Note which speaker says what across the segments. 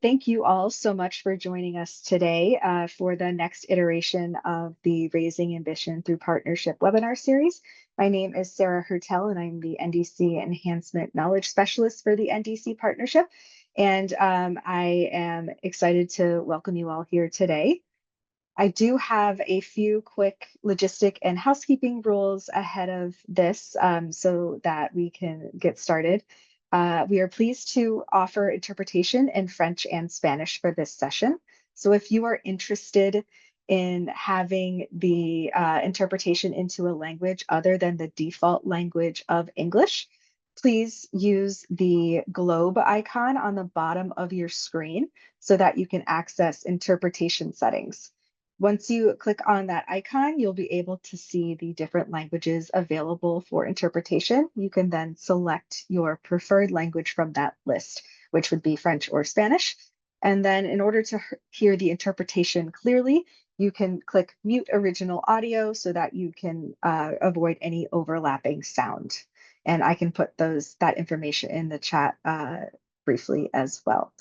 Speaker 1: Thank you all so much for joining us today for the next iteration of the Raising Ambition Through Partnership webinar series. My name is Sarah Hertel, and I'm the NDC Enhancement Knowledge Specialist for the NDC Partnership. And I am excited to welcome you all here today. I do have a few quick logistic and housekeeping rules ahead of this so that we can get started. We are pleased to offer interpretation in French and Spanish for this session. So if you are interested in having the interpretation into a language other than the default language of English, please use the globe icon on the bottom of your screen so that you can access interpretation settings. Once you click on that icon, you'll be able to see the different languages available for interpretation. You can then select your preferred language from that list, which would be French or Spanish. And then in order to hear the interpretation clearly, you can click mute original audio so that you can avoid any overlapping sound. And I can put that information in the chat briefly as well.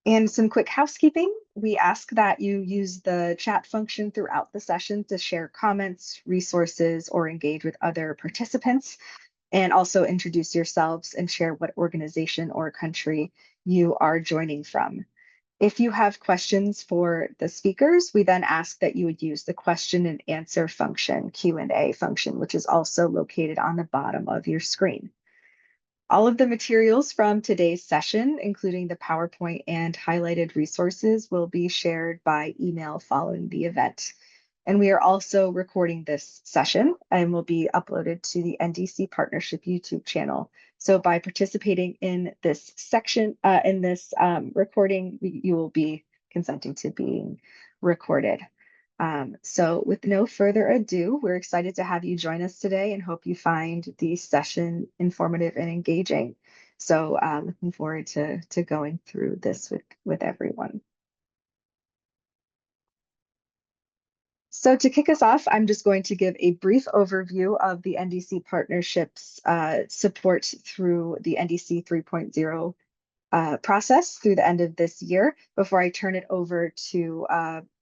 Speaker 1: And some quick housekeeping. We ask that you use the chat function throughout the session to share comments, resources, or engage with other participants, and also introduce yourselves and share what organization or country you are joining from. If you have questions for the speakers, we then ask that you would use the question and answer function, Q&A function, which is also located on the bottom of your screen. All of the materials from today's session, including the PowerPoint and highlighted resources, will be shared by email following the event. And we are also recording this session and will be uploaded to the NDC Partnership YouTube channel. So by participating in this section, recording, you will be consenting to being recorded. So with no further ado, we're excited to have you join us today and hope you find the session informative and engaging. So looking forward to going through this with everyone. So to kick us off, I'm just going to give a brief overview of the NDC Partnership's support through the NDC 3.0 process through the end of this year before I turn it over to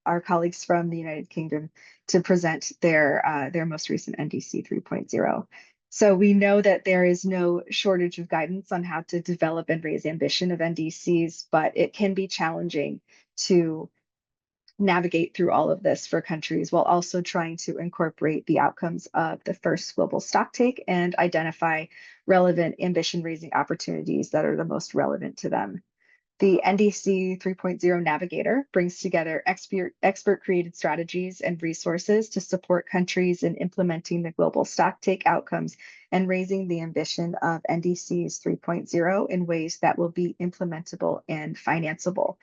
Speaker 1: our colleagues from the United Kingdom to present their most recent NDC 3.0. So we know that there is no shortage of guidance on how to develop and raise ambition of NDCs, but it can be challenging to navigate through all of this for countries while also trying to incorporate the outcomes of the first global stocktake and identify relevant ambition raising opportunities that are the most relevant to them. The NDC 3.0 Navigator brings together expert created strategies and resources to support countries in implementing the global stocktake outcomes and raising the ambition of NDCs 3.0 in ways that will be implementable and financeable.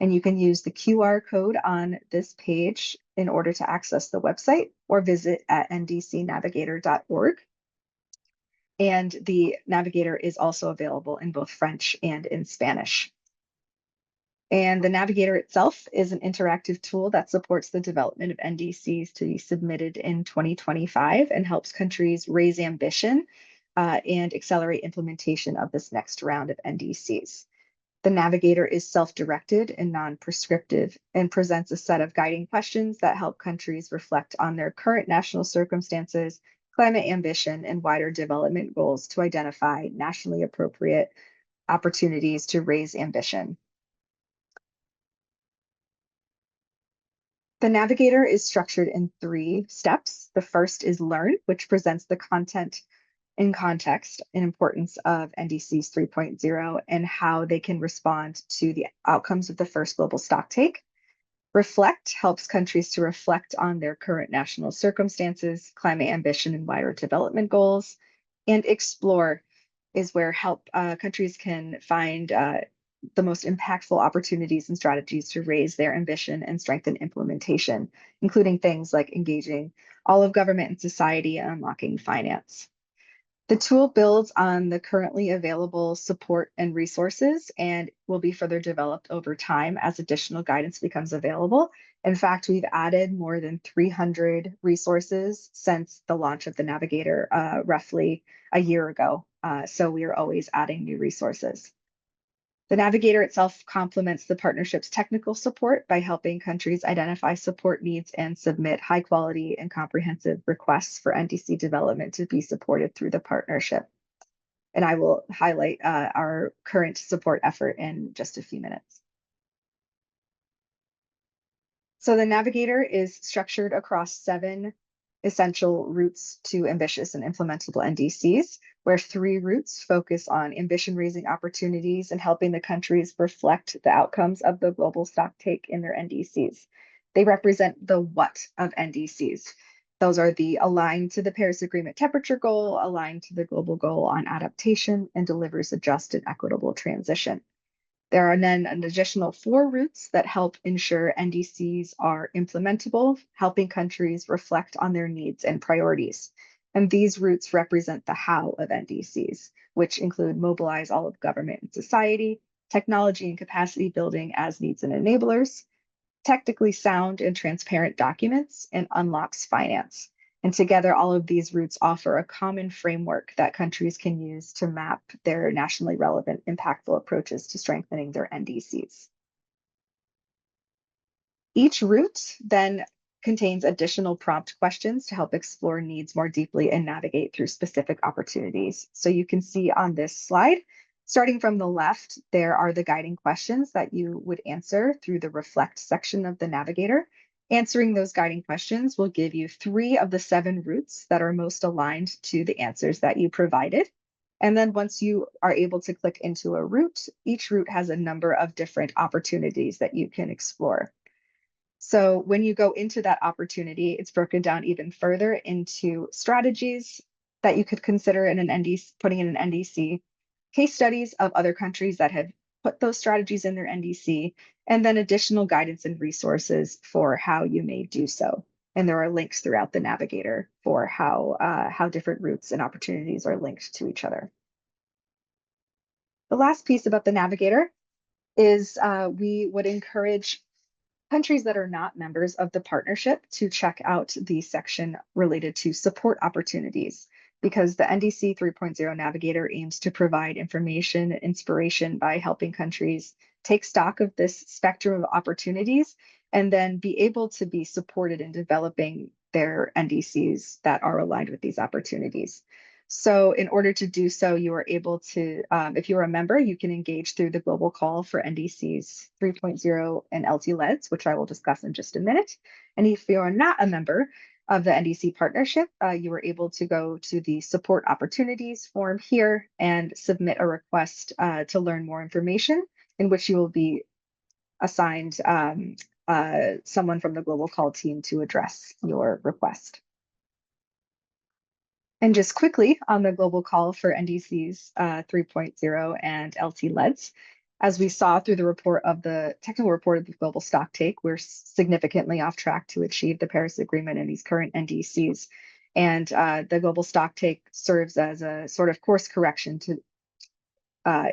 Speaker 1: And you can use the QR code on this page in order to access the website or visit at ndcnavigator.org. And the Navigator is also available in both French and in Spanish. And the Navigator itself is an interactive tool that supports the development of NDCs to be submitted in 2025 and helps countries raise ambition and accelerate implementation of this next round of NDCs. The Navigator is self-directed and non-prescriptive and presents a set of guiding questions that help countries reflect on their current national circumstances, climate ambition, and wider development goals to identify nationally appropriate opportunities to raise ambition. The Navigator is structured in 3 steps. The first is Learn, which presents the content in context and importance of NDCs 3.0 and how they can respond to the outcomes of the first global stocktake. Reflect helps countries to reflect on their current national circumstances, climate ambition, and wider development goals. And Explore is where countries can find the most impactful opportunities and strategies to raise their ambition and strengthen implementation, including things like engaging all of government and society and unlocking finance. The tool builds on the currently available support and resources and will be further developed over time as additional guidance becomes available. In fact, we've added more than 300 resources since the launch of the Navigator roughly a year ago. So we are always adding new resources. The navigator itself complements the partnership's technical support by helping countries identify support needs and submit high quality and comprehensive requests for NDC development to be supported through the partnership. And I will highlight our current support effort in just a few minutes. So the navigator is structured across 7 essential routes to ambitious and implementable NDCs, where 3 routes focus on ambition raising opportunities and helping the countries reflect the outcomes of the global stocktake in their NDCs. They represent the what of NDCs. Those are the aligned to the Paris Agreement temperature goal, aligned to the global goal on adaptation, and delivers a just and equitable transition. There are then an additional 4 routes that help ensure NDCs are implementable, helping countries reflect on their needs and priorities. And these routes represent the how of NDCs, which include mobilize all of government and society, technology and capacity building as needs and enablers, technically sound and transparent documents, and unlocks finance. And together, all of these routes offer a common framework that countries can use to map their nationally relevant, impactful approaches to strengthening their NDCs. Each route then contains additional prompt questions to help explore needs more deeply and navigate through specific opportunities. So you can see on this slide, starting from the left, there are the guiding questions that you would answer through the reflect section of the navigator. Answering those guiding questions will give you 3 of the 7 routes that are most aligned to the answers that you provided. And then once you are able to click into a route, each route has a number of different opportunities that you can explore. So when you go into that opportunity, it's broken down even further into strategies that you could consider in an NDC, putting in an NDC, case studies of other countries that have put those strategies in their NDC, and then additional guidance and resources for how you may do so. And there are links throughout the navigator for how different routes and opportunities are linked to each other. The last piece about the navigator is we would encourage countries that are not members of the partnership to check out the section related to support opportunities, because the NDC 3.0 Navigator aims to provide information and inspiration by helping countries take stock of this spectrum of opportunities and then be able to be supported in developing their NDCs that are aligned with these opportunities. So in order to do so, you are able to, if you're a member, you can engage through the global call for NDCs 3.0 and LT-LEDs, which I will discuss in just a minute. And if you are not a member of the NDC partnership, you are able to go to the support opportunities form here and submit a request to learn more information, in which you will be assigned someone from the global call team to address your request. And just quickly on the global call for NDCs 3.0 and LT-LEDs, as we saw through the report of the technical report of the Global Stocktake, we're significantly off track to achieve the Paris Agreement in these current NDCs. And the Global Stocktake serves as a sort of course correction to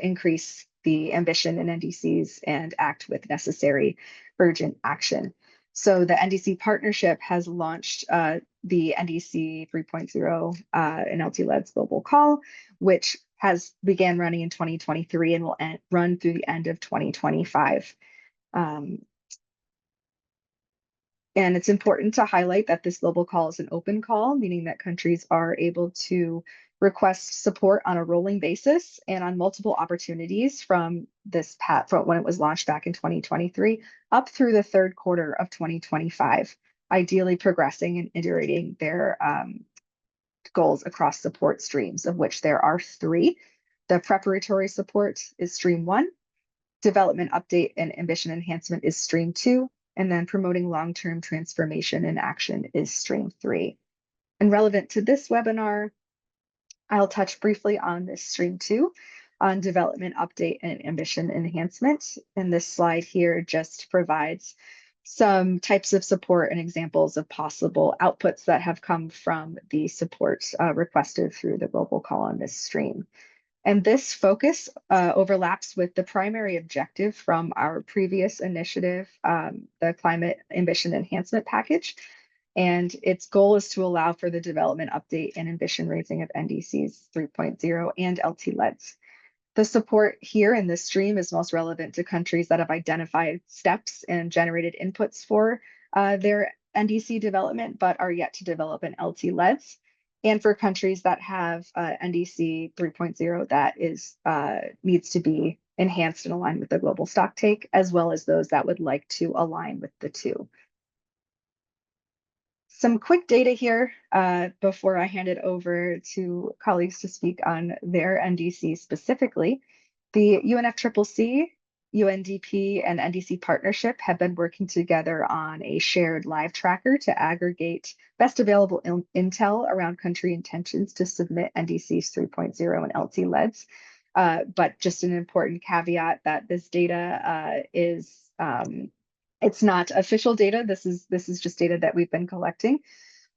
Speaker 1: increase the ambition in NDCs and act with necessary urgent action. So the NDC partnership has launched the NDC 3.0 and LT-LEDs global call, which began running in 2023 and will run through the end of 2025. And it's important to highlight that this global call is an open call, meaning that countries are able to request support on a rolling basis and on multiple opportunities from from when it was launched back in 2023 up through the 3rd quarter of 2025, ideally progressing and iterating their goals across support streams, of which there are 3. The preparatory support is stream 1, development update and ambition enhancement is stream 2, and then promoting long-term transformation and action is stream 3. And relevant to this webinar, I'll touch briefly on this stream 2 on development update and ambition enhancement. And this slide here just provides some types of support and examples of possible outputs that have come from the support requested through the global call on this stream. And this focus overlaps with the primary objective from our previous initiative, the Climate Ambition Enhancement Package. And its goal is to allow for the development update and ambition raising of NDCs 3.0 and LT-LEDs. The support here in this stream is most relevant to countries that have identified steps and generated inputs for their NDC development, but are yet to develop an LT-LEDs. And for countries that have NDC 3.0 that is needs to be enhanced and aligned with the global stocktake, as well as those that would like to align with the two. Some quick data here before I hand it over to colleagues to speak on their NDC specifically. The UNFCCC, UNDP, and NDC Partnership have been working together on a shared live tracker to aggregate best available intel around country intentions to submit NDCs 3.0 and LT-LEDs. But just an important caveat that this data is it's not official data. This is just data that we've been collecting.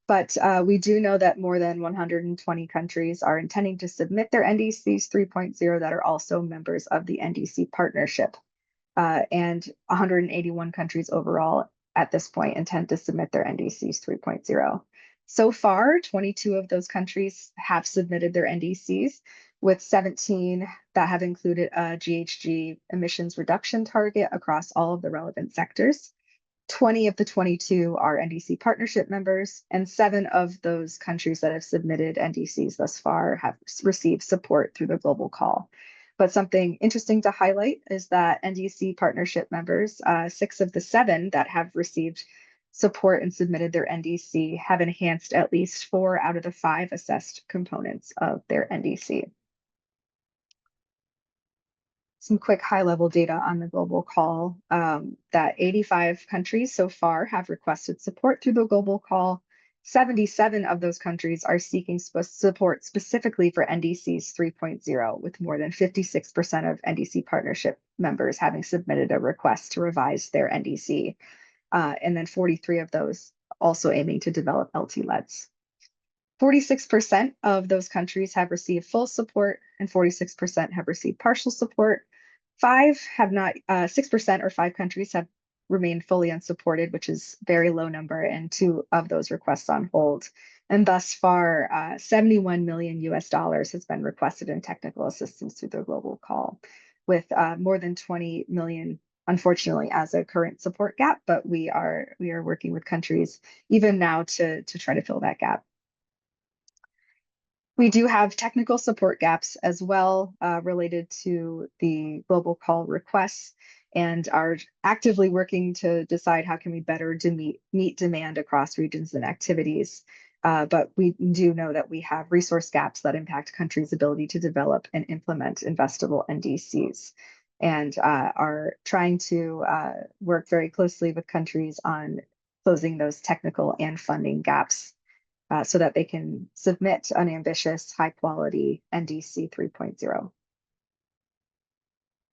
Speaker 1: But we do know that more than 120 countries are intending to submit their NDCs 3.0 that are also members of the NDC Partnership. And 181 countries overall at this point intend to submit their NDCs 3.0. So far, 22 of those countries have submitted their NDCs, with 17 that have included a GHG emissions reduction target across all of the relevant sectors. 20 of the 22 are NDC partnership members, and 7 of those countries that have submitted NDCs thus far have received support through the global call. But something interesting to highlight is that NDC partnership members, 6 of the 7 that have received support and submitted their NDC, have enhanced at least 4 out of the 5 assessed components of their NDC. Some quick high-level data on the global call, that 85 countries so far have requested support through the global call. 77 of those countries are seeking support specifically for NDCs 3.0, with more than 56% of NDC partnership members having submitted a request to revise their NDC, and then 43 of those also aiming to develop LT-LEDs. 46% of those countries have received full support and 46% have received partial support. 5 have not, 6% or 5 countries have remained fully unsupported, which is very low number, and 2 of those requests on hold. And thus far, 71 million US dollars has been requested in technical assistance through the global call, with more than 20 million, unfortunately, as a current support gap, but we are working with countries even now to try to fill that gap. We do have technical support gaps as well related to the global call requests, and are actively working to decide how can we better meet demand across regions and activities. But we do know that we have resource gaps that impact countries' ability to develop and implement investable NDCs, and are trying to work very closely with countries on closing those technical and funding gaps, so that they can submit an ambitious, high-quality NDC 3.0.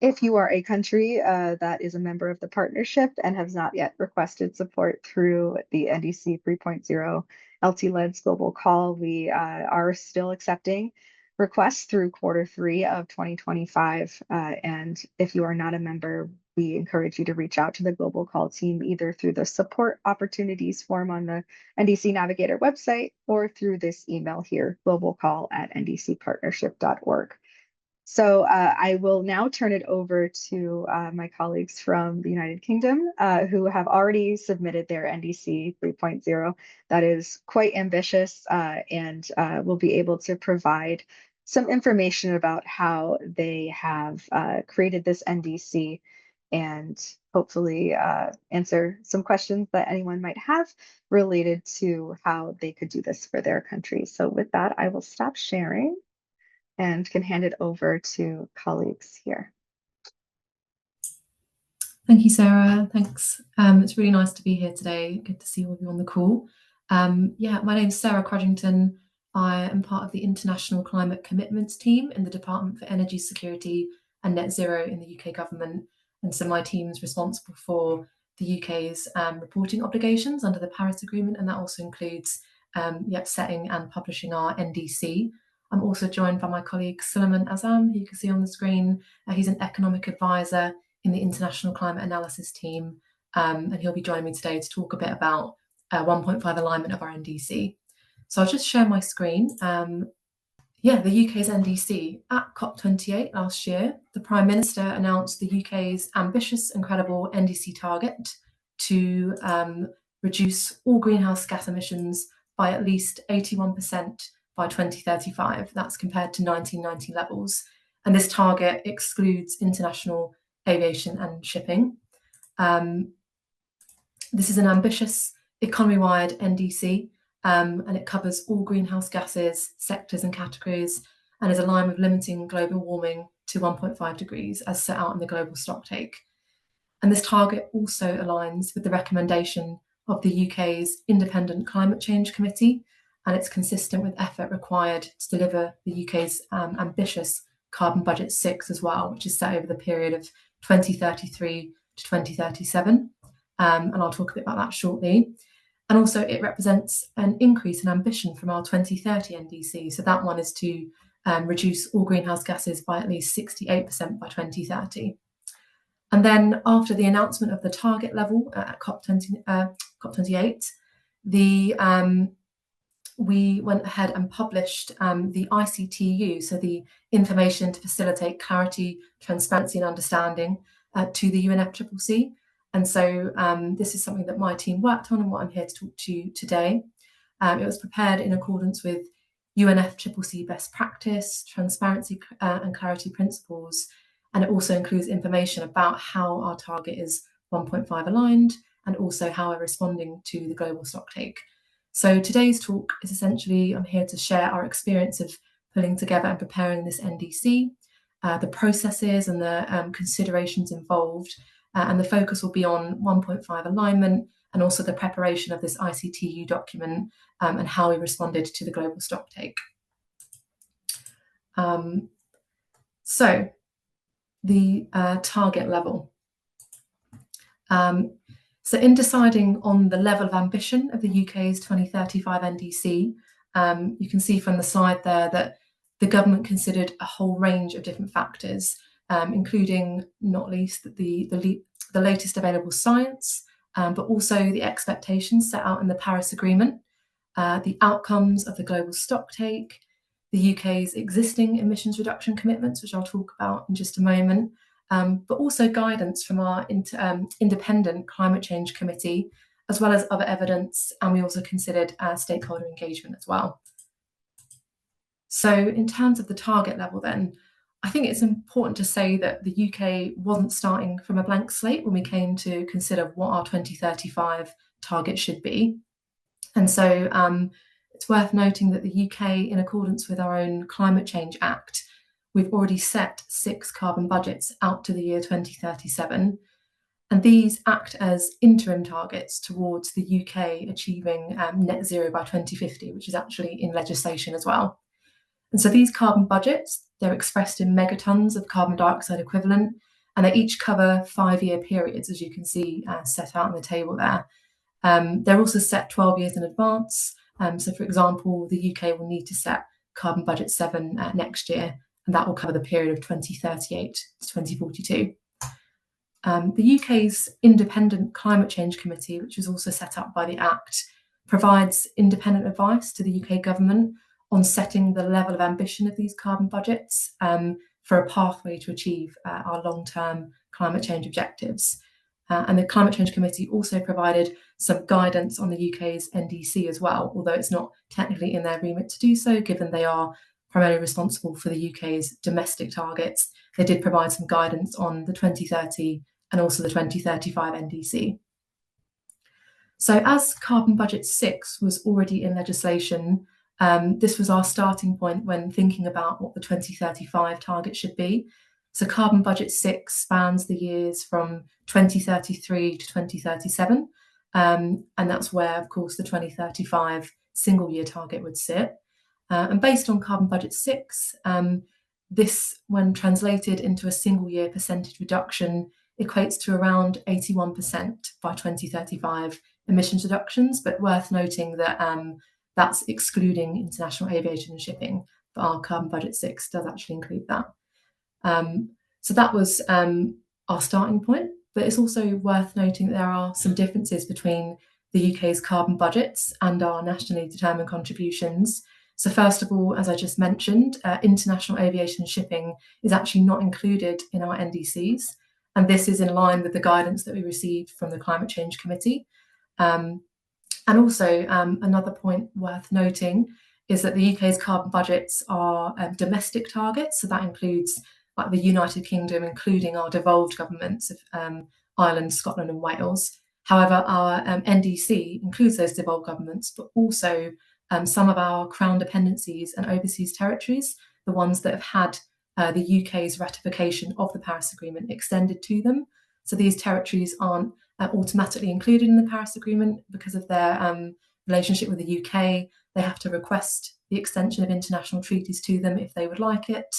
Speaker 1: If you are a country that is a member of the partnership and has not yet requested support through the NDC 3.0 LT-LEDs global call, we are still accepting requests through Q3 of 2025. And if you are not a member, we encourage you to reach out to the global call team either through the support opportunities form on the NDC Navigator website or through this email here, globalcall@ndcpartnership.org. So I will now turn it over to my colleagues from the United Kingdom who have already submitted their NDC 3.0. That is quite ambitious, and will be able to provide some information about how they have created this NDC, and hopefully answer some questions that anyone might have related to how they could do this for their country. So with that, I will stop sharing and can hand it over to colleagues here.
Speaker 2: Thank you, Sarah. Thanks. It's really nice to be here today. Good to see all of you on the call. Yeah, my name is Sarah Crudgington. I am part of the International Climate Commitments team in the Department for Energy Security and Net Zero in the UK government. And so my team is responsible for the UK's reporting obligations under the Paris Agreement, and that also includes setting and publishing our NDC. I'm also joined by my colleague Suleiman Azam, who you can see on the screen. He's an economic advisor in the International Climate Analysis team, and he'll be joining me today to talk a bit about 1.5 alignment of our NDC. So I'll just share my screen. the UK's NDC. At COP28 last year, the Prime Minister announced the UK's ambitious and credible NDC target to reduce all greenhouse gas emissions by at least 81% by 2035. That's compared to 1990 levels. And this target excludes international aviation and shipping. This is an ambitious economy-wide NDC, and it covers all greenhouse gases, sectors and categories, and is aligned with limiting global warming to 1.5 degrees as set out in the Global Stocktake. And this target also aligns with the recommendation of the UK's Independent Climate Change Committee, and it's consistent with effort required to deliver the UK's ambitious Carbon Budget 6 as well, which is set over the period of 2033 to 2037. And I'll talk a bit about that shortly. And also it represents an increase in ambition from our 2030 NDC. So that one is to reduce all greenhouse gases by at least 68% by 2030. And then after the announcement of the target level at COP28, we went ahead and published the ICTU, so the Information to Facilitate Clarity, Transparency and Understanding to the UNFCCC. And so this is something that my team worked on and what I'm here to talk to you today. It was prepared in accordance with UNFCCC best practice, transparency and clarity principles, and it also includes information about how our target is 1.5 aligned and also how we're responding to the Global Stocktake. So today's talk is essentially, I'm here to share our experience of pulling together and preparing this NDC, the processes and the considerations involved, and the focus will be on 1.5 alignment and also the preparation of this ICTU document and how we responded to the Global Stocktake. So the target level. So in deciding on the level of ambition of the UK's 2035 NDC, you can see from the slide there that the government considered a whole range of different factors, including not least the latest available science, but also the expectations set out in the Paris Agreement, the outcomes of the Global Stocktake, the UK's existing emissions reduction commitments, which I'll talk about in just a moment, but also guidance from our Independent Climate Change Committee, as well as other evidence, and we also considered stakeholder engagement as well. So in terms of the target level then, I think it's important to say that the UK wasn't starting from a blank slate when we came to consider what our 2035 target should be. And so it's worth noting that the UK, in accordance with our own Climate Change Act, we've already set 6 carbon budgets out to the year 2037. And these act as interim targets towards the UK achieving net zero by 2050, which is actually in legislation as well. And so these carbon budgets, they're expressed in megatons of carbon dioxide equivalent, and they each cover 5-year periods, as you can see set out in the table there. They're also set 12 years in advance. So for example, the UK will need to set carbon budget 7 next year, and that will cover the period of 2038 to 2042. The UK's Independent Climate Change Committee, which was also set up by the Act, provides independent advice to the UK government on setting the level of ambition of these carbon budgets for a pathway to achieve our long-term climate change objectives. And the Climate Change Committee also provided some guidance on the UK's NDC as well, although it's not technically in their remit to do so, given they are primarily responsible for the UK's domestic targets. They did provide some guidance on the 2030 and also the 2035 NDC. So as Carbon Budget 6 was already in legislation, this was our starting point when thinking about what the 2035 target should be. So Carbon Budget 6 spans the years from 2033 to 2037, and that's where, of course, the 2035 single-year target would sit. And based on Carbon Budget 6, this, when translated into a single-year percentage reduction, equates to around 81% by 2035 emissions reductions, but worth noting that that's excluding international aviation and shipping, but our Carbon Budget 6 does actually include that. So that was our starting point, but it's also worth noting that there are some differences between the UK's carbon budgets and our nationally determined contributions. So first of all, as I just mentioned, international aviation shipping is actually not included in our NDCs. And this is in line with the guidance that we received from the Climate Change Committee. And also another point worth noting is that the UK's carbon budgets are domestic targets. So that includes like the United Kingdom, including our devolved governments of Ireland, Scotland and Wales. However, our NDC includes those devolved governments, but also some of our crown dependencies and overseas territories, the ones that have had the UK's ratification of the Paris Agreement extended to them. So these territories aren't automatically included in the Paris Agreement because of their relationship with the UK. They have to request the extension of international treaties to them if they would like it.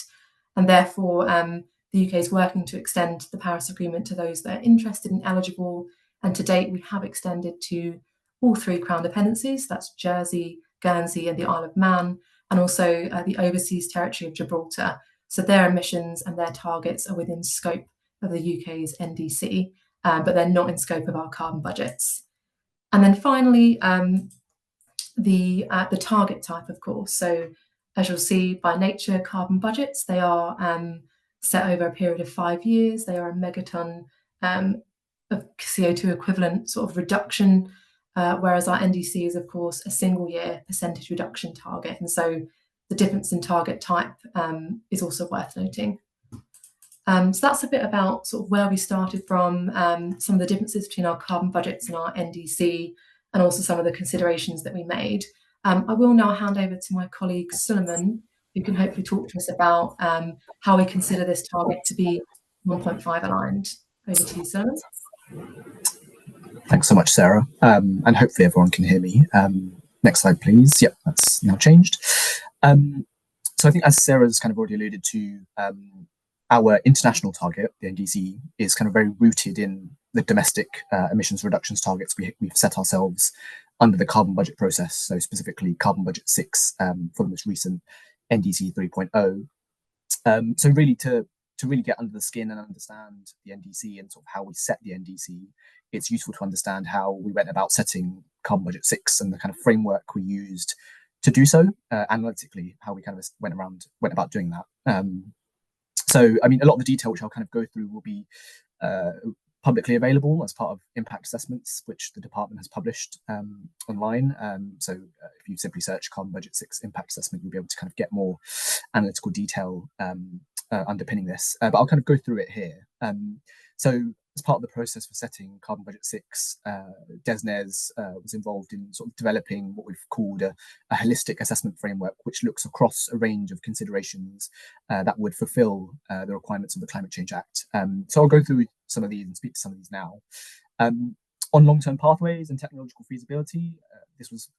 Speaker 2: And therefore, the UK is working to extend the Paris Agreement to those that are interested and eligible. And to date, we have extended to all 3 crown dependencies. That's Jersey, Guernsey and the Isle of Man, and also the overseas territory of Gibraltar. So their emissions and their targets are within scope of the UK's NDC, but they're not in scope of our carbon budgets. And then finally, the target type, of course. So as you'll see, by nature, carbon budgets, they are set over a period of 5 years. They are a megaton of CO2 equivalent sort of reduction, whereas our NDC is, of course, a single year percentage reduction target. And so the difference in target type is also worth noting. So that's a bit about sort of where we started from, some of the differences between our carbon budgets and our NDC, and also some of the considerations that we made. I will now hand over to my colleague Suleiman, who can hopefully talk to us about how we consider this target to be 1.5 aligned. Over to you, Suleiman.
Speaker 3: Thanks so much, Sarah. And hopefully everyone can hear me. Next slide, please. Yep, that's now changed. So I think as Sarah's kind of already alluded to, our international target, the NDC, is kind of very rooted in the domestic emissions reductions targets we've set ourselves under the carbon budget process. So specifically carbon budget 6 for the most recent NDC 3.0. So really to really get under the skin and understand the NDC and sort of how we set the NDC, it's useful to understand how we went about setting carbon budget 6 and the kind of framework we used to do so analytically, how we kind of went about doing that. So, I mean, a lot of the detail which I'll kind of go through will be publicly available as part of impact assessments, which the department has published online. So if you simply search carbon budget 6 impact assessment, you'll be able to kind of get more analytical detail underpinning this, but I'll kind of go through it here. So as part of the process for setting carbon budget 6, DESNZ was involved in sort of developing what we've called a holistic assessment framework, which looks across a range of considerations that would fulfill the requirements of the Climate Change Act. So I'll go through some of these and speak to some of these now. On long-term pathways and technological feasibility,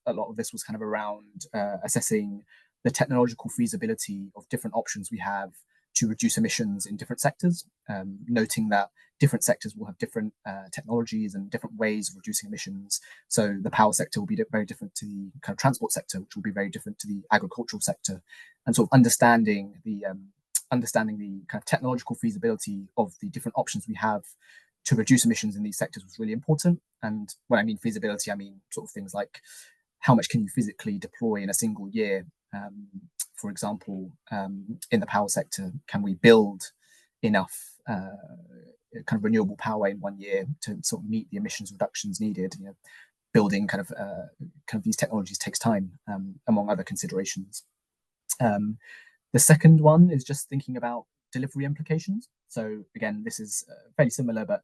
Speaker 3: a lot of this was kind of around assessing the technological feasibility of different options we have to reduce emissions in different sectors, noting that different sectors will have different technologies and different ways of reducing emissions. So the power sector will be very different to the kind of transport sector, which will be very different to the agricultural sector. And sort of understanding the kind of technological feasibility of the different options we have to reduce emissions in these sectors was really important. And when I mean feasibility, I mean sort of things like how much can you physically deploy in a single year? For example, in the power sector, can we build enough kind of renewable power in 1 year to sort of meet the emissions reductions needed? You know, building kind of these technologies takes time, among other considerations. The second one is just thinking about delivery implications. So again, this is fairly similar, but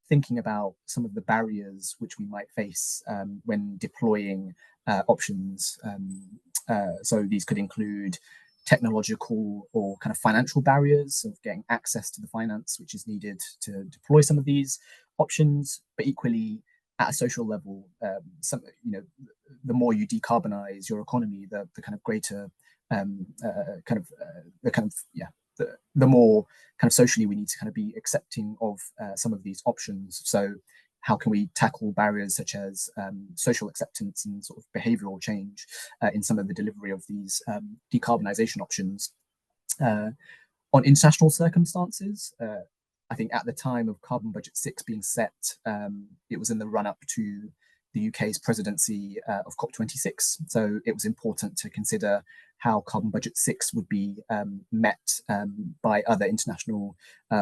Speaker 3: thinking about some of the barriers which we might face when deploying options. So these could include technological or kind of financial barriers of getting access to the finance which is needed to deploy some of these options, but equally at a social level, the more you decarbonize your economy, the kind of greater the more kind of socially we need to kind of be accepting of some of these options. So how can we tackle barriers such as social acceptance and sort of behavioral change in some of the delivery of these decarbonisation options? On international circumstances, I think at the time of carbon budget 6 being set, it was in the run up to the UK's presidency of COP26. So it was important to consider how Carbon Budget 6 would be met by other international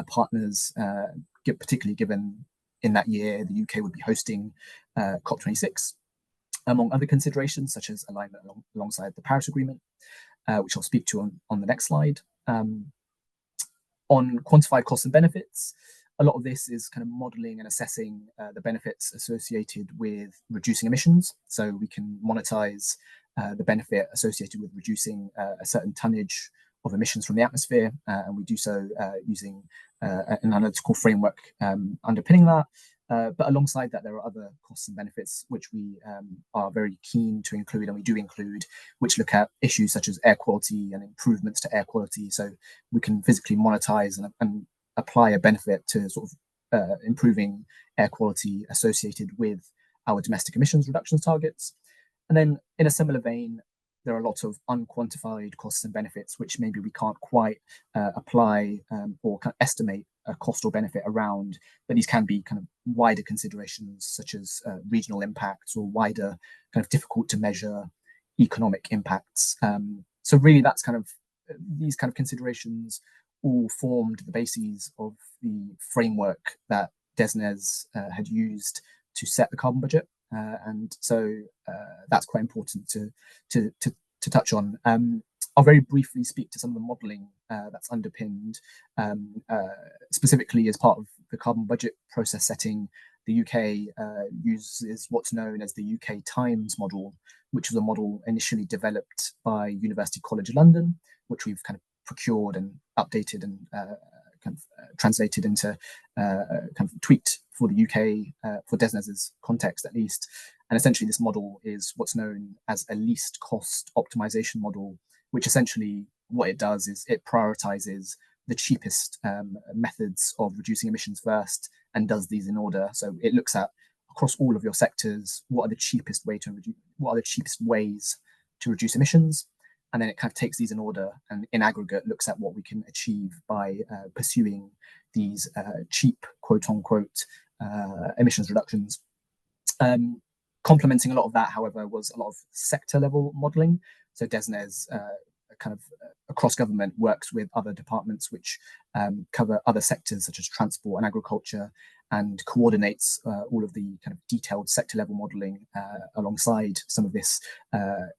Speaker 3: partners, particularly given in that year the UK would be hosting COP26, among other considerations such as alignment alongside the Paris Agreement, which I'll speak to on the next slide. On quantified costs and benefits, a lot of this is kind of modeling and assessing the benefits associated with reducing emissions. So we can monetize the benefit associated with reducing a certain tonnage of emissions from the atmosphere, and we do so using an analytical framework underpinning that. But alongside that, there are other costs and benefits which we are very keen to include, and we do include, which look at issues such as air quality and improvements to air quality. So we can physically monetize and apply a benefit to sort of improving air quality associated with our domestic emissions reductions targets. And then in a similar vein, there are lots of unquantified costs and benefits, which maybe we can't quite apply or kind of estimate a cost or benefit around, but these can be kind of wider considerations such as regional impacts or wider kind of difficult to measure economic impacts. So really that's kind of, these kind of considerations all formed the bases of the framework that DESNZ had used to set the carbon budget. And so that's quite important to touch on. I'll very briefly speak to some of the modelling that's underpinned. Specifically as part of the carbon budget process setting, the UK uses what's known as the UK Times model, which was a model initially developed by University College London, which we've kind of procured and updated and kind of translated into kind of tweaked for the UK, for DESNZ's context at least. And essentially this model is what's known as a least cost optimization model, which essentially what it does is it prioritizes the cheapest methods of reducing emissions first and does these in order. So it looks at across all of your sectors, what are the cheapest ways to reduce emissions? And then it kind of takes these in order and in aggregate looks at what we can achieve by pursuing these cheap, quote unquote, emissions reductions. Complementing a lot of that, however, was a lot of sector level modelling. So DESNZ kind of across government works with other departments which cover other sectors such as transport and agriculture, and coordinates all of the kind of detailed sector level modelling alongside some of this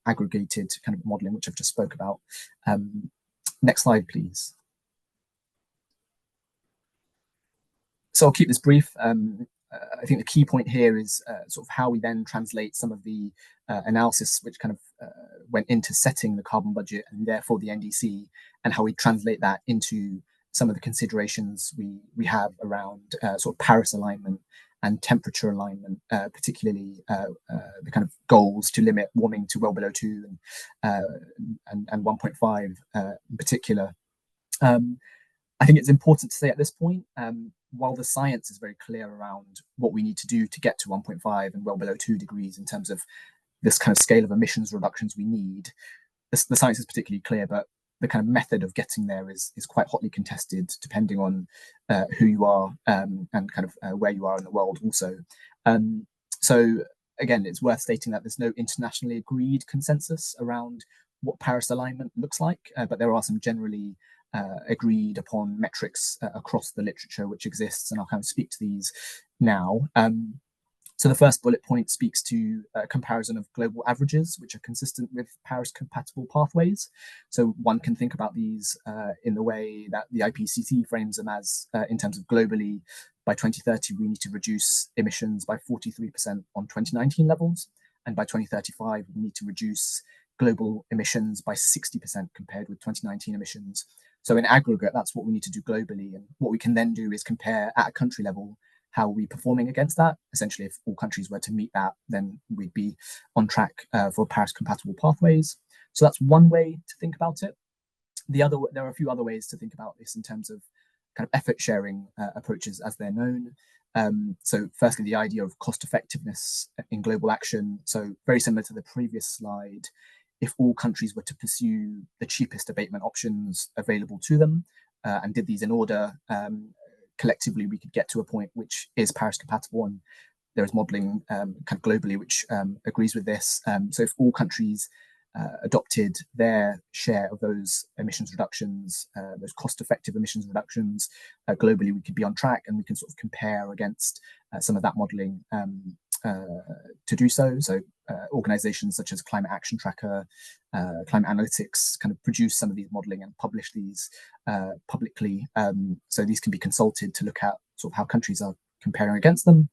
Speaker 3: aggregated kind of modelling which I've just spoke about. Next slide, please. So I'll keep this brief. I think the key point here is sort of how we then translate some of the analysis which kind of went into setting the carbon budget and therefore the NDC, and how we translate that into some of the considerations we have around sort of Paris alignment and temperature alignment, particularly the kind of goals to limit warming to well below 2 and 1.5 in particular. I think it's important to say at this point, while the science is very clear around what we need to do to get to 1.5 and well below 2 degrees in terms of this kind of scale of emissions reductions we need, the science is particularly clear, but the kind of method of getting there is quite hotly contested depending on who you are and kind of where you are in the world also. So again, it's worth stating that there's no internationally agreed consensus around what Paris alignment looks like, but there are some generally agreed upon metrics across the literature which exists, and I'll kind of speak to these now. So the first bullet point speaks to a comparison of global averages which are consistent with Paris compatible pathways. So one can think about these in the way that the IPCC frames them as in terms of globally, by 2030 we need to reduce emissions by 43% on 2019 levels, and by 2035 we need to reduce global emissions by 60% compared with 2019 emissions. So in aggregate, that's what we need to do globally. And what we can then do is compare at a country level, how are we performing against that? Essentially, if all countries were to meet that, then we'd be on track for Paris compatible pathways. So that's one way to think about it. There are a few other ways to think about this in terms of kind of effort sharing approaches as they're known. So firstly, the idea of cost effectiveness in global action. So very similar to the previous slide, if all countries were to pursue the cheapest abatement options available to them and did these in order, collectively we could get to a point which is Paris compatible. And there is modelling kind of globally which agrees with this. So if all countries adopted their share of those emissions reductions, those cost-effective emissions reductions globally, we could be on track, and we can sort of compare against some of that modelling to do so. So organisations such as Climate Action Tracker, Climate Analytics kind of produce some of these modelling and publish these publicly. So these can be consulted to look at sort of how countries are comparing against them.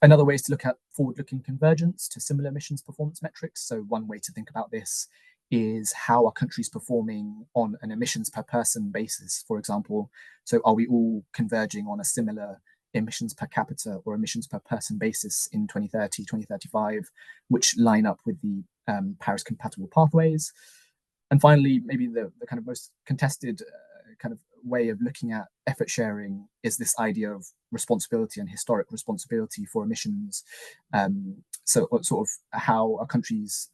Speaker 3: Another way is to look at forward-looking convergence to similar emissions performance metrics. So one way to think about this is how are countries performing on an emissions per person basis, for example. So are we all converging on a similar emissions per capita or emissions per person basis in 2030, 2035, which line up with the Paris compatible pathways? And finally, maybe the kind of most contested kind of way of looking at effort sharing is this idea of responsibility and historic responsibility for emissions. So sort of how are countries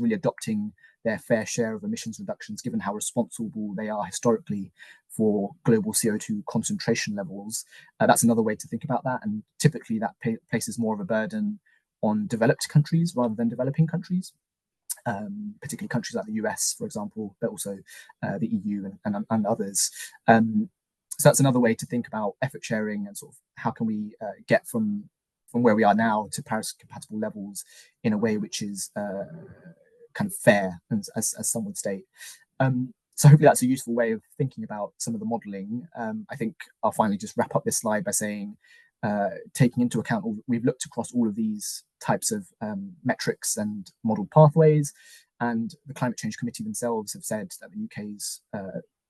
Speaker 3: really adopting their fair share of emissions reductions, given how responsible they are historically for global CO2 concentration levels? That's another way to think about that. And typically that places more of a burden on developed countries rather than developing countries. Particularly countries like the US, for example, but also the EU and others. So that's another way to think about effort sharing and sort of how can we get from where we are now to Paris compatible levels in a way which is kind of fair, as some would state. So hopefully that's a useful way of thinking about some of the modelling. I think I'll finally just wrap up this slide by saying, taking into account, we've looked across all of these types of metrics and model pathways, and the Climate Change Committee themselves have said that the UK's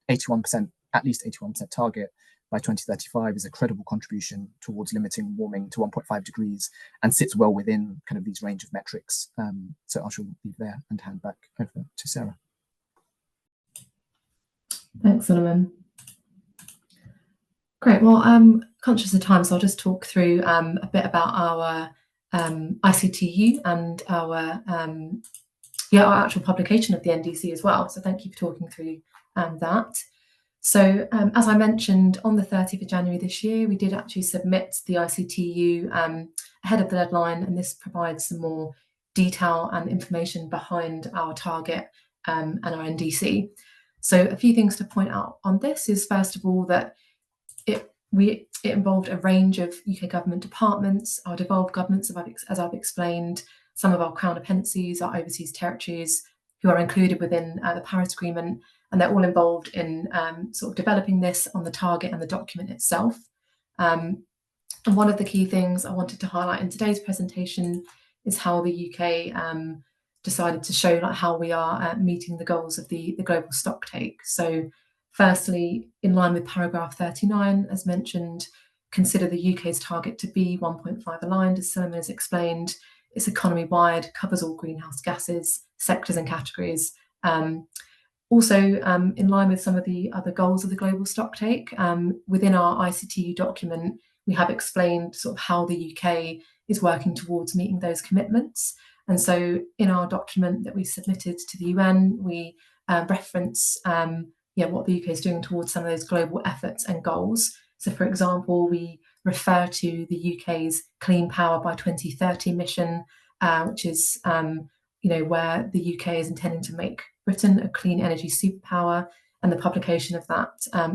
Speaker 3: 81%, at least 81% target by 2035 is a credible contribution towards limiting warming to 1.5 degrees and sits well within kind of these range of metrics. So I shall leave there and hand back over to Sarah.
Speaker 2: Thanks, Solomon. Great. Well, I'm conscious of time, so I'll just talk through a bit about our ICTU and our actual publication of the NDC as well. So thank you for talking through that. So as I mentioned, on the 30th of January this year, we did actually submit the ICTU ahead of the deadline, and this provides some more detail and information behind our target and our NDC. So a few things to point out on this is, first of all, that it involved a range of UK government departments, our devolved governments, as I've explained, some of our crown dependencies, our overseas territories, who are included within the Paris Agreement, and they're all involved in sort of developing this on the target and the document itself. And one of the key things I wanted to highlight in today's presentation is how the UK decided to show how we are meeting the goals of the Global Stocktake. So firstly, in line with paragraph 39, as mentioned, consider the UK's target to be 1.5 aligned, as Solomon has explained. It's economy-wide, covers all greenhouse gases, sectors and categories. Also, in line with some of the other goals of the Global Stocktake, within our ICTU document, we have explained sort of how the UK is working towards meeting those commitments. And so in our document that we submitted to the UN, we reference what the UK is doing towards some of those global efforts and goals. So for example, we refer to the UK's Clean Power by 2030 mission, which is where the UK is intending to make Britain a clean energy superpower, and the publication of that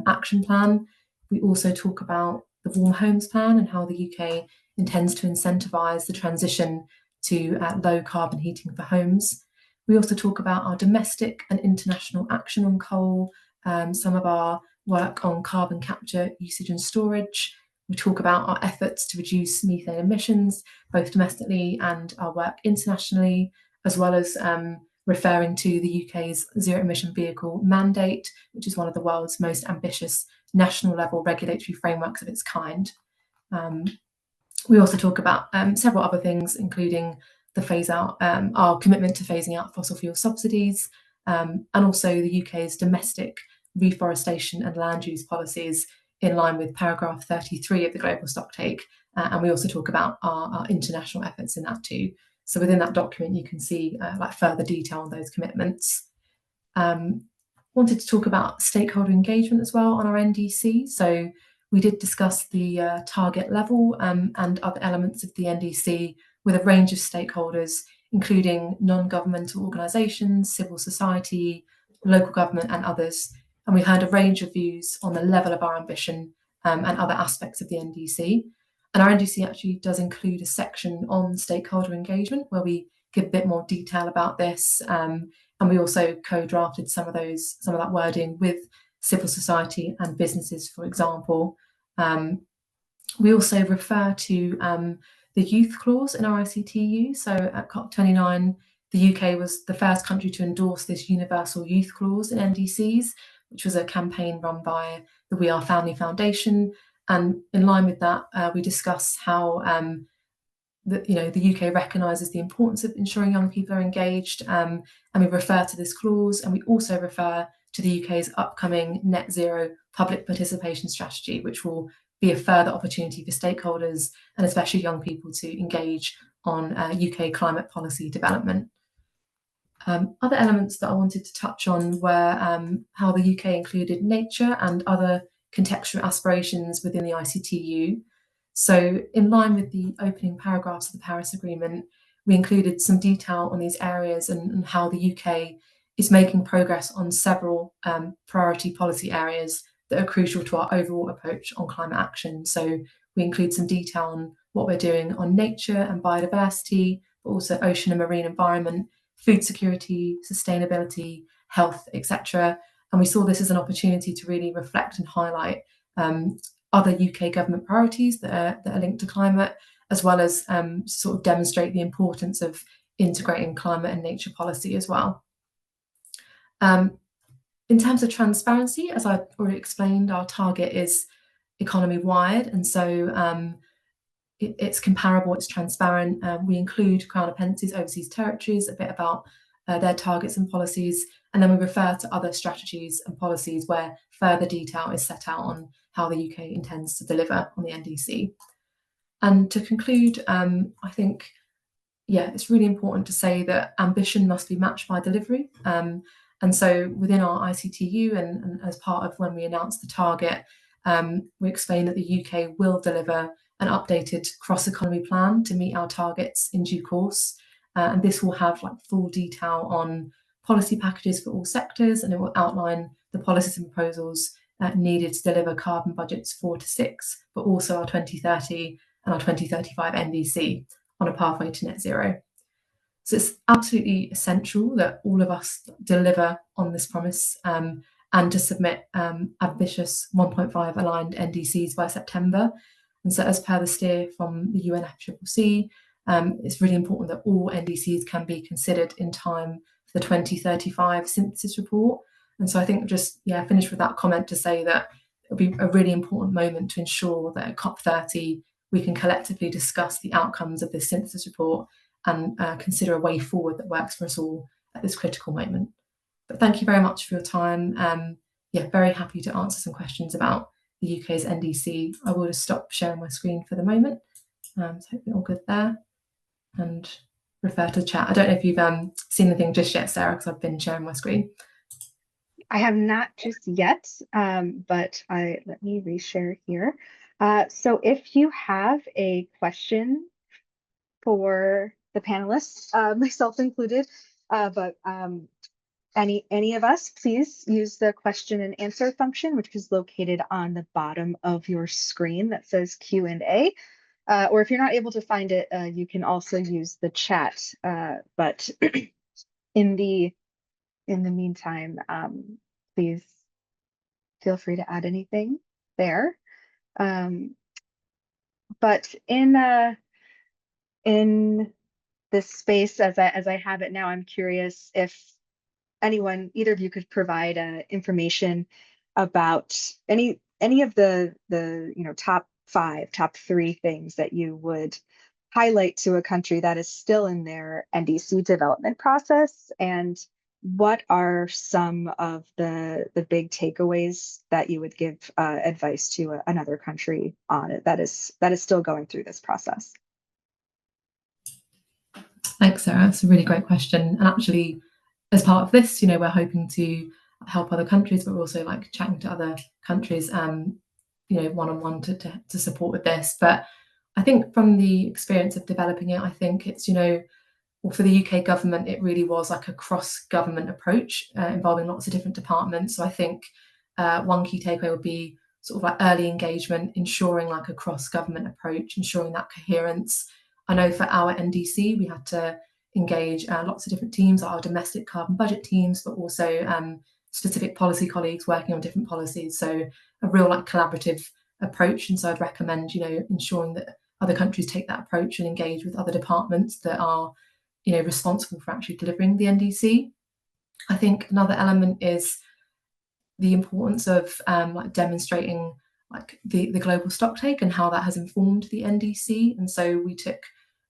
Speaker 2: action plan. We also talk about the Warm Homes Plan and how the UK intends to incentivise the transition to low carbon heating for homes. We also talk about our domestic and international action on coal, some of our work on carbon capture, usage and storage. We talk about our efforts to reduce methane emissions, both domestically and our work internationally, as well as referring to the UK's zero emission vehicle mandate, which is one of the world's most ambitious national level regulatory frameworks of its kind. We also talk about several other things, including the phase out, our commitment to phasing out fossil fuel subsidies, and also the UK's domestic reforestation and land use policies in line with paragraph 33 of the Global Stocktake. And we also talk about our international efforts in that too. So within that document, you can see further detail on those commitments. Wanted to talk about stakeholder engagement as well on our NDC. So we did discuss the target level and other elements of the NDC with a range of stakeholders, including non-governmental organisations, civil society, local government and others. And we heard a range of views on the level of our ambition and other aspects of the NDC. And our NDC actually does include a section on stakeholder engagement where we give a bit more detail about this. And we also co-drafted some of that wording with civil society and businesses, for example. We also refer to the youth clause in our ICTU. So at COP29, the UK was the first country to endorse this universal youth clause in NDCs, which was a campaign run by the We Are Family Foundation. And in line with that, we discuss how the UK recognises the importance of ensuring young people are engaged, and we refer to this clause, and we also refer to the UK's upcoming net zero public participation strategy, which will be a further opportunity for stakeholders and especially young people to engage on UK climate policy development. Other elements that I wanted to touch on were how the UK included nature and other contextual aspirations within the ICTU. So in line with the opening paragraphs of the Paris Agreement, we included some detail on these areas and how the UK is making progress on several priority policy areas that are crucial to our overall approach on climate action. So we include some detail on what we're doing on nature and biodiversity, but also ocean and marine environment, food security, sustainability, health, etc. And we saw this as an opportunity to really reflect and highlight other UK government priorities that are linked to climate, as well as sort of demonstrate the importance of integrating climate and nature policy as well. In terms of transparency, as I've already explained, our target is economy-wide, and so it's comparable, it's transparent. We include Crown Dependencies, overseas territories, a bit about their targets and policies, and then we refer to other strategies and policies where further detail is set out on how the UK intends to deliver on the NDC. And to conclude, I think, it's really important to say that ambition must be matched by delivery. And so within our ICTU and as part of when we announced the target, we explained that the UK will deliver an updated cross-economy plan to meet our targets in due course. And this will have full detail on policy packages for all sectors, and it will outline the policies and proposals needed to deliver carbon budgets 4 to 6, but also our 2030 and our 2035 NDC on a pathway to net zero. So it's absolutely essential that all of us deliver on this promise and to submit ambitious 1.5 aligned NDCs by September. And so as per the steer from the UNFCCC, it's really important that all NDCs can be considered in time for the 2035 synthesis report. And so I think just finish with that comment to say that it'll be a really important moment to ensure that at COP30 we can collectively discuss the outcomes of this synthesis report and consider a way forward that works for us all at this critical moment. But thank you very much for your time. Very happy to answer some questions about the UK's NDC. I will just stop sharing my screen for the moment. So hopefully all good there. And refer to the chat. I don't know if you've seen anything just yet, Sarah, because I've been sharing my screen.
Speaker 1: I have not just yet, but let me reshare here. So if you have a question for the panelists, myself included, but any of us, please use the question and answer function, which is located on the bottom of your screen that says Q&A. Or if you're not able to find it, you can also use the chat. But in the meantime, please feel free to add anything there. But in this space, as I have it now, I'm curious if anyone, either of you, could provide information about any of the top 5, top 3 things that you would highlight to a country that is still in their NDC development process, and what are some of the big takeaways that you would give advice to another country on it that is still going through this process?
Speaker 2: Thanks, Sarah. That's a really great question. And actually, as part of this, we're hoping to help other countries, but we're also chatting to other countries one-on-one to support with this. But I think from the experience of developing it, I think it's, well, for the UK government, it really was like a cross-government approach involving lots of different departments. So I think one key takeaway would be sort of like early engagement, ensuring like a cross-government approach, ensuring that coherence. I know for our NDC, we had to engage lots of different teams, our domestic carbon budget teams, but also specific policy colleagues working on different policies. So a real like collaborative approach. And so I'd recommend, ensuring that other countries take that approach and engage with other departments that are, responsible for actually delivering the NDC. I think another element is the importance of like demonstrating like the global stocktake and how that has informed the NDC. And so we took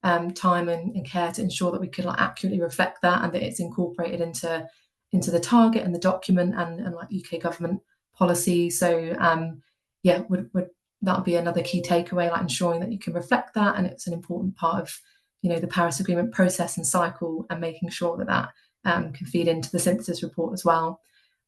Speaker 2: time and care to ensure that we could like accurately reflect that and that it's incorporated into the target and the document and like UK government policy. So yeah, that would be another key takeaway, like ensuring that you can reflect that, and it's an important part of the Paris Agreement process and cycle, and making sure that can feed into the synthesis report as well.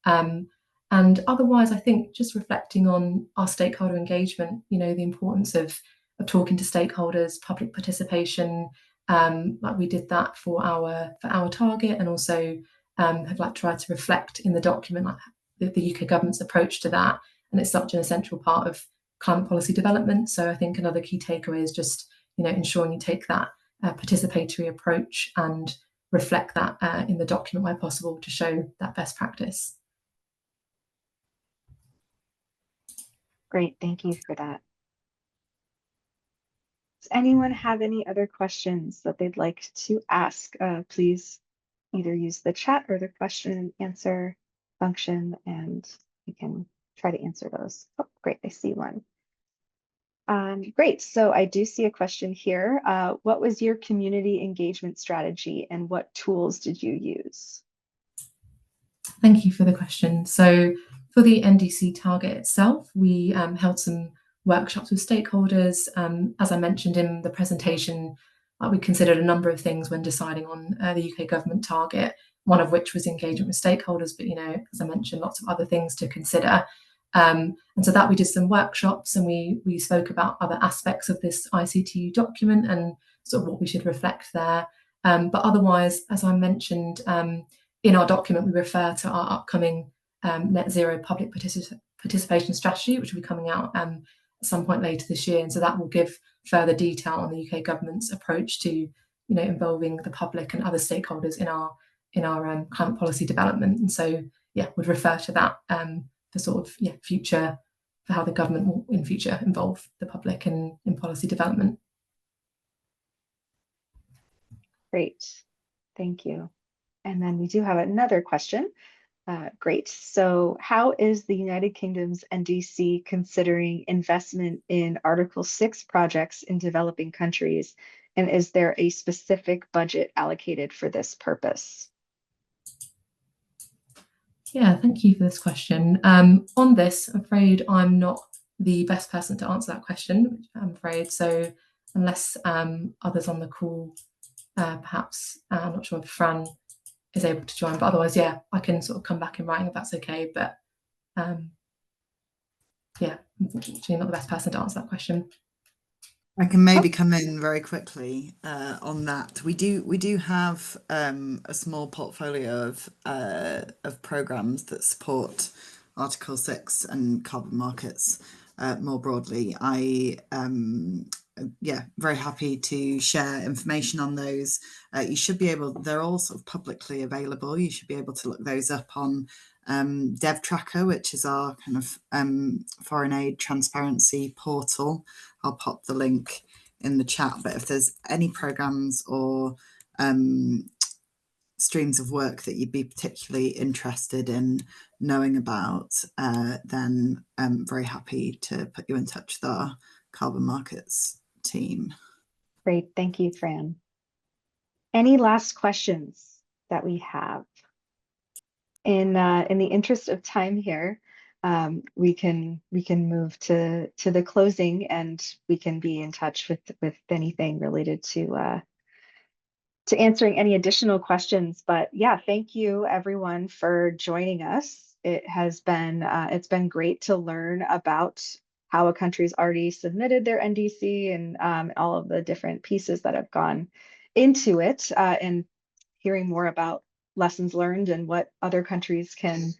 Speaker 2: And otherwise, I think just reflecting on our stakeholder engagement, the importance of talking to stakeholders, public participation, like we did that for our target, and also have like tried to reflect in the document like the UK government's approach to that, and it's such an essential part of climate policy development. So I think another key takeaway is just ensuring you take that participatory approach and reflect that in the document where possible to show that best practice.
Speaker 1: Great, thank you for that. Does anyone have any other questions that they'd like to ask? Please either use the chat or the question and answer function, and we can try to answer those. Oh, great, I see one. Great, so I do see a question here. What was your community engagement strategy and what tools did you use?
Speaker 2: Thank you for the question. So for the NDC target itself, we held some workshops with stakeholders. As I mentioned in the presentation, we considered a number of things when deciding on the UK government target, one of which was engagement with stakeholders, but as I mentioned, lots of other things to consider. And so that we did some workshops, and we spoke about other aspects of this ICTU document and sort of what we should reflect there. But otherwise, as I mentioned, in our document, we refer to our upcoming net zero public participation strategy, which will be coming out at some point later this year. And so that will give further detail on the UK government's approach to involving the public and other stakeholders in our climate policy development. And so yeah, would refer to that for sort of future, for how the government will in future involve the public in policy development.
Speaker 1: Great, thank you. And then we do have another question. Great. So how is the United Kingdom's NDC considering investment in Article 6 projects in developing countries? And is there a specific budget allocated for this purpose?
Speaker 2: Yeah, thank you for this question. On this, I'm afraid I'm not the best person to answer that question, I'm afraid. So unless others on the call, perhaps, I'm not sure if Fran is able to join, but otherwise, yeah, I can sort of come back in writing if that's okay. But yeah, unfortunately not the best person to answer that question.
Speaker 4: I can maybe come in very quickly on that. We do have a small portfolio of programs that support Article 6 and carbon markets more broadly. I yeah, very happy to share information on those. You should be able, they're all sort of publicly available. You should be able to look those up on Dev Tracker, which is our kind of foreign aid transparency portal. I'll pop the link in the chat, but if there's any programs or streams of work that you'd be particularly interested in knowing about, then I'm very happy to put you in touch with our carbon markets team.
Speaker 1: Great, thank you, Fran. Any last questions that we have? In the interest of time here, we can move to the closing, and we can be in touch with anything related to answering any additional questions. But yeah, thank you everyone for joining us. It has been it's been great to learn about how a country's already submitted their NDC and all of the different pieces that have gone into it, and hearing more about lessons learned and what other countries can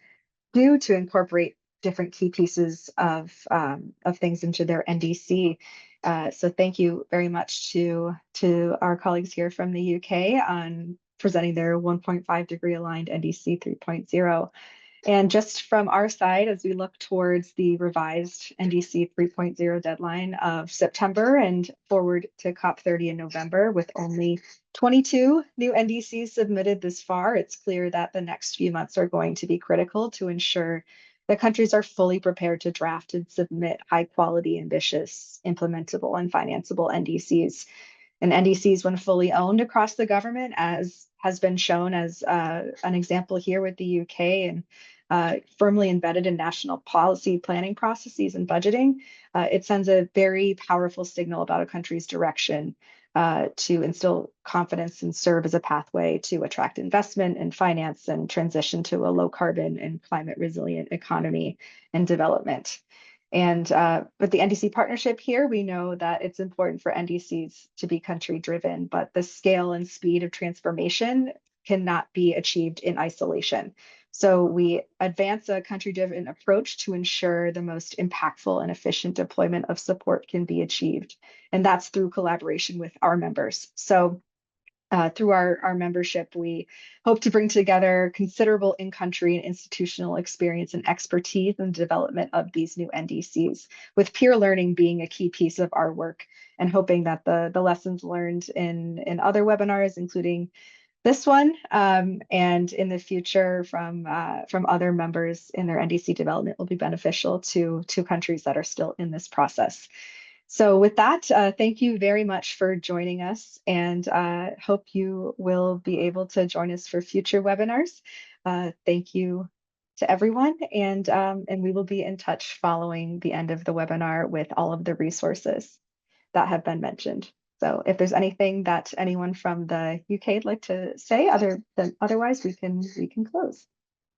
Speaker 1: do to incorporate different key pieces of things into their NDC. So thank you very much to our colleagues here from the UK on presenting their 1.5 degree aligned NDC 3.0. And just from our side, as we look towards the revised NDC 3.0 deadline of September and forward to COP30 in November, with only 22 new NDCs submitted this far, it's clear that the next few months are going to be critical to ensure that countries are fully prepared to draft and submit high quality, ambitious, implementable, and financeable NDCs. And NDCs, when fully owned across the government, as has been shown as an example here with the UK, and firmly embedded in national policy planning processes and budgeting, it sends a very powerful signal about a country's direction to instill confidence and serve as a pathway to attract investment and finance and transition to a low carbon and climate resilient economy and development. And with the NDC partnership here, we know that it's important for NDCs to be country driven, but the scale and speed of transformation cannot be achieved in isolation. So we advance a country-driven approach to ensure the most impactful and efficient deployment of support can be achieved. And that's through collaboration with our members. So through our membership, we hope to bring together considerable in-country and institutional experience and expertise in the development of these new NDCs, with peer learning being a key piece of our work, and hoping that the lessons learned in other webinars, including this one, and in the future from other members in their NDC development, will be beneficial to countries that are still in this process. So with that, thank you very much for joining us, and hope you will be able to join us for future webinars. Thank you to everyone, and we will be in touch following the end of the webinar with all of the resources that have been mentioned. So if there's anything that anyone from the UK would like to say otherwise, we can close.